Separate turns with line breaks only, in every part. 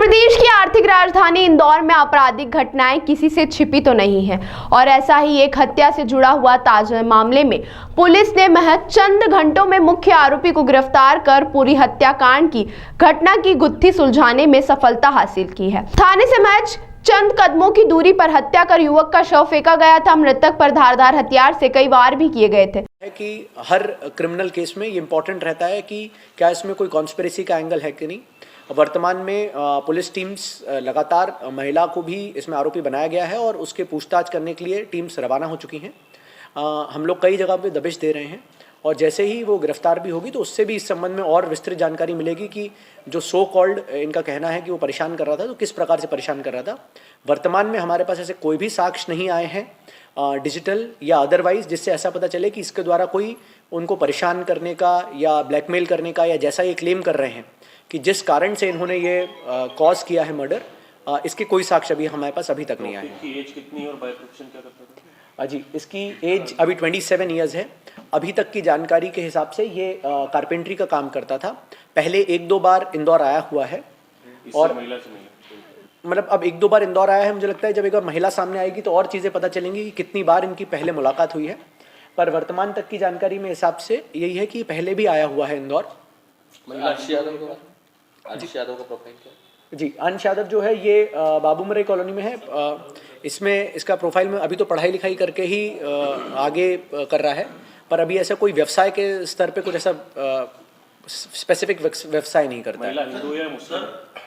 प्रदेश की आर्थिक राजधानी इंदौर में आपराधिक घटनाएं किसी से छिपी तो नहीं है और ऐसा ही एक हत्या से जुड़ा हुआ ताजा मामले में पुलिस ने महज चंद घंटों में मुख्य आरोपी को गिरफ्तार कर पूरी हत्याकांड की घटना की गुत्थी सुलझाने में सफलता हासिल की है। थाने से महज चंद कदमों की दूरी पर हत्या कर युवक का शव फेंका गया था। मृतक पर धारदार हथियार से कई वार भी किए गए थे।
कि हर क्रिमिनल केस में ये इम्पोर्टेंट रहता है कि क्या इसमें कोई कॉन्स्पिरेसी का एंगल है कि नहीं। वर्तमान में पुलिस टीम्स लगातार महिला को भी इसमें आरोपी बनाया गया है और उसके पूछताछ करने के लिए टीम्स रवाना हो चुकी हैं। हम लोग कई जगह पे दबिश दे रहे हैं और जैसे ही वो गिरफ्तार भी होगी तो उससे भी इस संबंध में और विस्तृत जानकारी मिलेगी कि जो सो कॉल्ड इनका कहना है कि वो परेशान कर रहा था तो किस प्रकार से परेशान कर रहा था। वर्तमान में हमारे पास ऐसे कोई भी साक्ष्य नहीं आए हैं डिजिटल या अदरवाइज जिससे ऐसा पता चले कि इसके द्वारा कोई उनको परेशान करने का या ब्लैकमेल करने का या जैसा ये क्लेम कर रहे हैं कि जिस कारण से इन्होंने ये कॉज किया है मर्डर, इसके कोई साक्ष्य अभी हमारे पास अभी तक नहीं आए।
इसकी एज कितनी और बाय प्रोफेशन क्या करता था?
जी, इसकी एज अभी 27 ईयर्स है। अभी तक की जानकारी के हिसाब से ये कारपेंट्री का काम करता था। पहले 1-2 बार इंदौर आया हुआ है और
महिला से नहीं,
मतलब अब 1-2 बार इंदौर आया है। मुझे लगता है जब एक बार महिला सामने आएगी तो और चीज़ें पता चलेंगी कि कितनी बार इनकी पहले मुलाकात हुई है। पर वर्तमान तक की जानकारी में हिसाब से यही है कि पहले भी आया हुआ है इंदौर।
आशीष यादव का प्रोफाइल क्या?
जी, अंश यादव जो है ये बाबूमरे कॉलोनी में है। इसमें इसका प्रोफाइल में अभी तो पढ़ाई लिखाई करके ही आगे कर रहा है, पर अभी ऐसा कोई व्यवसाय के स्तर पे कुछ ऐसा स्पेसिफिक व्यवसाय नहीं करता है।
महिला हिंदू या मुस्लिम?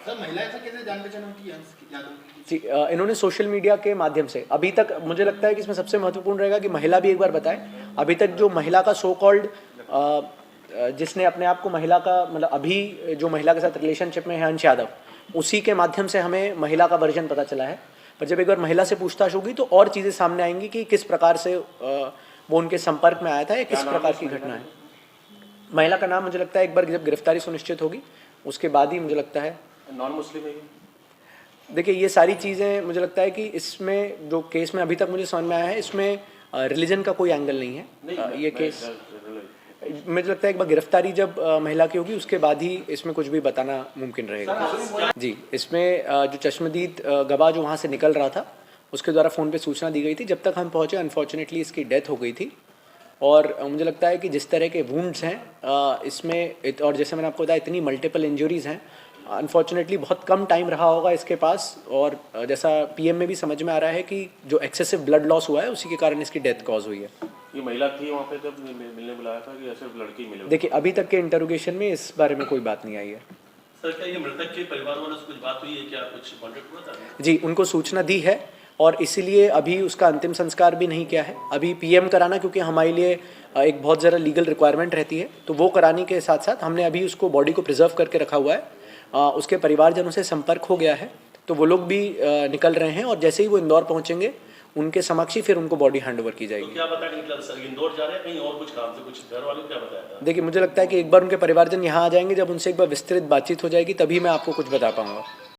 सर महिला ऐसा कैसे जान पहचान होती है अंश यादव की?
जी, इन्होंने सोशल मीडिया के माध्यम से अभी तक मुझे लगता है कि इसमें सबसे महत्वपूर्ण रहेगा कि महिला भी एक बार बताए। अभी तक जो महिला का सो कॉल्ड जिसने अपने आप को महिला का मतलब अभी जो महिला के साथ रिलेशनशिप में है अंश यादव, उसी के माध्यम से हमें महिला का वर्जन पता चला है। पर जब एक बार महिला से पूछताछ होगी तो और चीज़ें सामने आएंगी कि किस प्रकार से वो उनके संपर्क में आया था या किस प्रकार की घटना है। महिला का नाम मुझे लगता है एक बार जब गिरफ्तारी सुनिश्चित होगी उसके बाद ही मुझे लगता है।
नॉन मुस्लिम है?
देखिए, ये सारी चीज़ें मुझे लगता है कि इसमें जो केस में अभी तक मुझे समझ में आया है इसमें रिलीजन का कोई एंगल नहीं है। ये केस मुझे लगता है एक बार गिरफ्तारी जब महिला की होगी उसके बाद ही इसमें कुछ भी बताना मुमकिन रहेगा। जी, इसमें जो चश्मदीद गवाह जो वहाँ से निकल रहा था उसके द्वारा फ़ोन पे सूचना दी गई थी। जब तक हम पहुँचे अनफॉर्चुनेटली इसकी डेथ हो गई थी और मुझे लगता है कि जिस तरह के वुंड्स हैं इसमें और जैसे मैंने आपको बताया इतनी मल्टीपल इंजरीज़ हैं, अनफॉर्चुनेटली बहुत कम टाइम रहा होगा इसके पास। और जैसा पीएम में भी समझ में आ रहा है कि जो एक्सेसिव ब्लड लॉस हुआ है उसी के कारण इसकी डेथ कॉज हुई है।
ये महिला थी वहाँ पे जब मिलने बुलाया था कि सिर्फ लड़की मिले?
देखिए, अभी तक के इंटरोगेशन में इस बारे में कोई बात नहीं आई है।
सर, क्या ये मृतक के परिवार वालों से कुछ बात हुई है? क्या कुछ कॉन्टेक्ट हुआ था?
जी, उनको सूचना दी है और इसीलिए अभी उसका अंतिम संस्कार भी नहीं किया है। अभी पीएम कराना क्योंकि हमारे लिए एक बहुत ज़्यादा लीगल रिक्वायरमेंट रहती है, तो वो कराने के साथ साथ हमने अभी उसको बॉडी को प्रिजर्व करके रखा हुआ है। उसके परिवारजनों से संपर्क हो गया है तो वो लोग भी निकल रहे हैं और जैसे ही वो इंदौर पहुँचेंगे उनके समक्ष ही फिर उनको बॉडी हैंड ओवर की जाएगी।
तो क्या पता निकला सर, इंदौर जा रहे हैं कहीं और कुछ काम से? कुछ घर वालों को क्या बताया था?
देखिए, मुझे लगता है कि एक बार उनके परिवारजन यहाँ आ जाएंगे, जब उनसे एक बार विस्तृत बातचीत हो जाएगी तभी मैं आपको कुछ बता पाऊँगा।